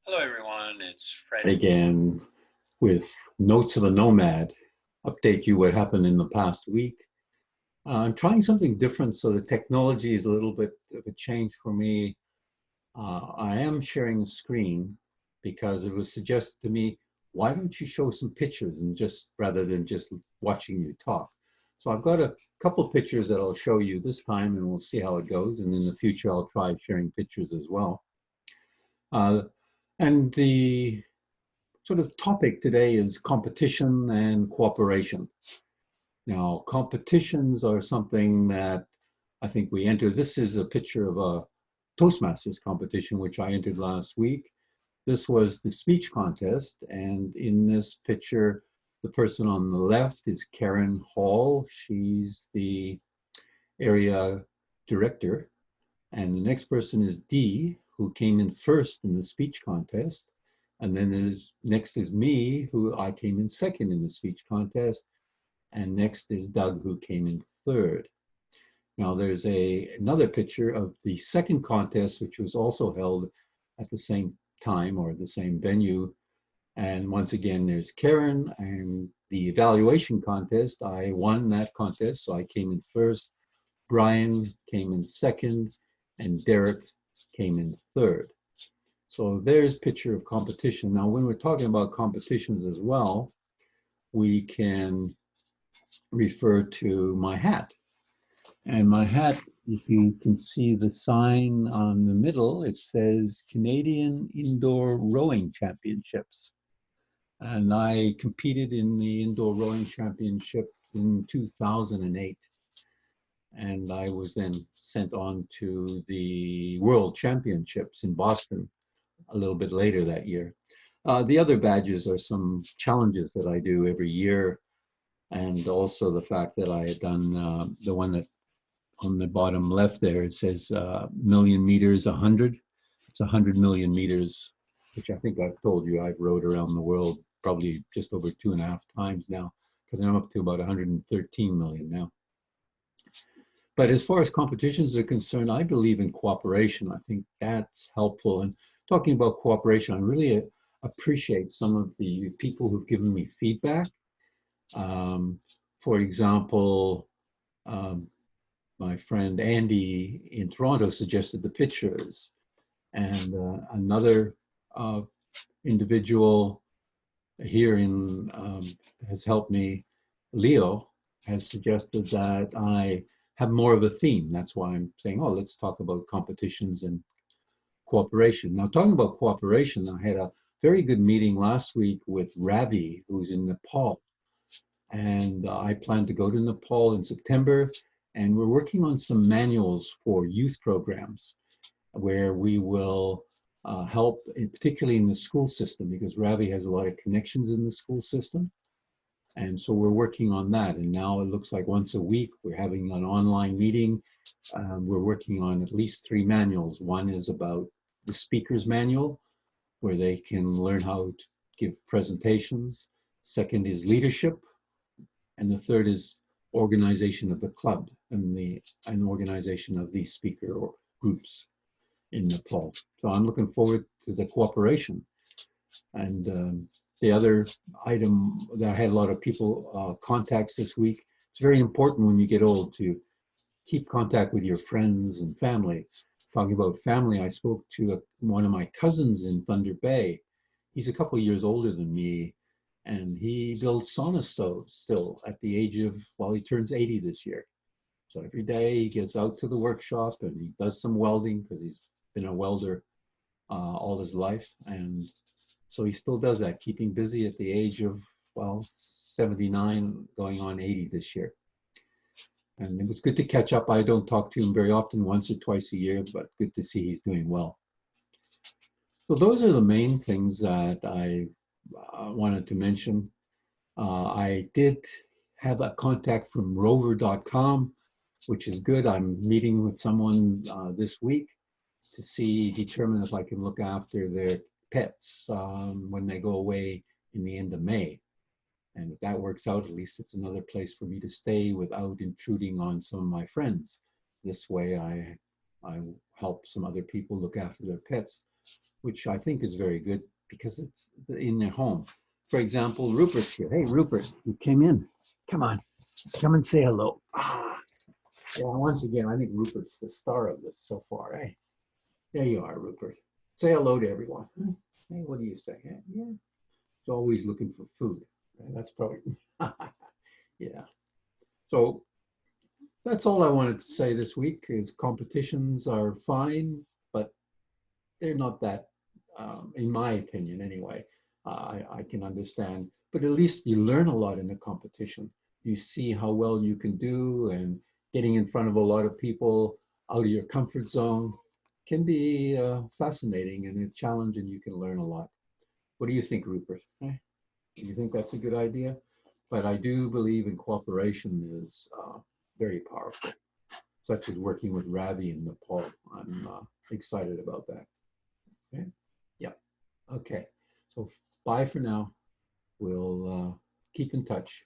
Hello, everyone. It's Fred. Again with Notes of a Nomad, update you what happened in the past week. I'm trying something different, so the technology is a little bit of a change for me. I am sharing the screen because it was suggested to me, why don't you show some pictures and just rather than just watching you talk? So I've got a couple pictures that I'll show you this time and we'll see how it goes. And in the future, I'll try sharing pictures as well. Uh, and the sort of topic today is competition and cooperation. Now, competitions are something that I think we enter. This is a picture of a Toastmasters competition, which I entered last week. This was the speech contest. And in this picture, the person on the left is Karen Hall. She's the area director. And the next person is Dee, who came in first in the speech contest. And then next is me, who I came in second in the speech contest. And next is Doug, who came in third. Now there's another picture of the second contest, which was also held at the same time or the same venue. And once again, there's Karen and the evaluation contest. I won that contest, so I came in first. Brian came in second, and Derek came in third. So there's a picture of competition. Now, when we're talking about competitions as well, we can refer to my hat. And my hat, if you can see the sign on the middle, it says Canadian Indoor Rowing Championships. And I competed in the Indoor Rowing Championship in 2008. And I was then sent on to the World Championships in Boston a little bit later that year. The other badges are some challenges that I do every year, and also the fact that I had done the one that on the bottom left there, it says million meters, 100. It's 100 million meters, which I think I've told you I've rowed around the world probably just over 2.5 times now, because I'm up to about 113 million now. But as far as competitions are concerned, I believe in cooperation. I think that's helpful. And talking about cooperation, I really appreciate some of the people who've given me feedback. For example, my friend Andy in Toronto suggested the pictures, and another individual here in has helped me. Leo has suggested that I have more of a theme. That's why I'm saying, oh, let's talk about competitions and cooperation. Now, talking about cooperation, I had a very good meeting last week with Ravi, who's in Nepal. And I plan to go to Nepal in September. And we're working on some manuals for youth programs where we will help, particularly in the school system, because Ravi has a lot of connections in the school system. And so we're working on that. And now it looks like once a week we're having an online meeting. We're working on at least 3 manuals. One is about the speaker's manual, where they can learn how to give presentations. Second is leadership. And the third is organization of the club and organization of these speaker or groups in Nepal. So I'm looking forward to the cooperation. And the other item that I had a lot of people contacts this week. It's very important when you get old to keep contact with your friends and family. Talking about family, I spoke to one of my cousins in Thunder Bay. He's a couple of years older than me, and he builds sauna stoves still at the age of, well, he turns 80 this year. So every day he gets out to the workshop and he does some welding because he's been a welder all his life. And so he still does that, keeping busy at the age of, well, 79, going on 80 this year. And it was good to catch up. I don't talk to him very often, once or twice a year, but good to see he's doing well. So those are the main things that I wanted to mention. I did have a contact from rover.com, which is good. I'm meeting with someone this week to determine if I can look after their pets when they go away in the end of May. And if that works out, at least it's another place for me to stay without intruding on some of my friends. This way I help some other people look after their pets. which I think is very good because it's in their home. For example, Rupert's here. Hey, Rupert, you came in. Come on, come and say hello. Ah, yeah, once again, I think Rupert's the star of this so far. Hey, there you are, Rupert. Say hello to everyone. Hey, what do you say? Hey, yeah, it's always looking for food. That's probably, yeah. So that's all I wanted to say this week is competitions are fine, but they're not that, in my opinion anyway. I can understand, but at least you learn a lot in the competition. You see how well you can do, and getting in front of a lot of people out of your comfort zone can be fascinating and a challenge, and you can learn a lot. What do you think, Rupert? Do you think that's a good idea? But I do believe in cooperation is very powerful, such as working with Ravi in Nepal. I'm excited about that. Okay. Yeah. Okay. So bye for now. We'll keep in touch.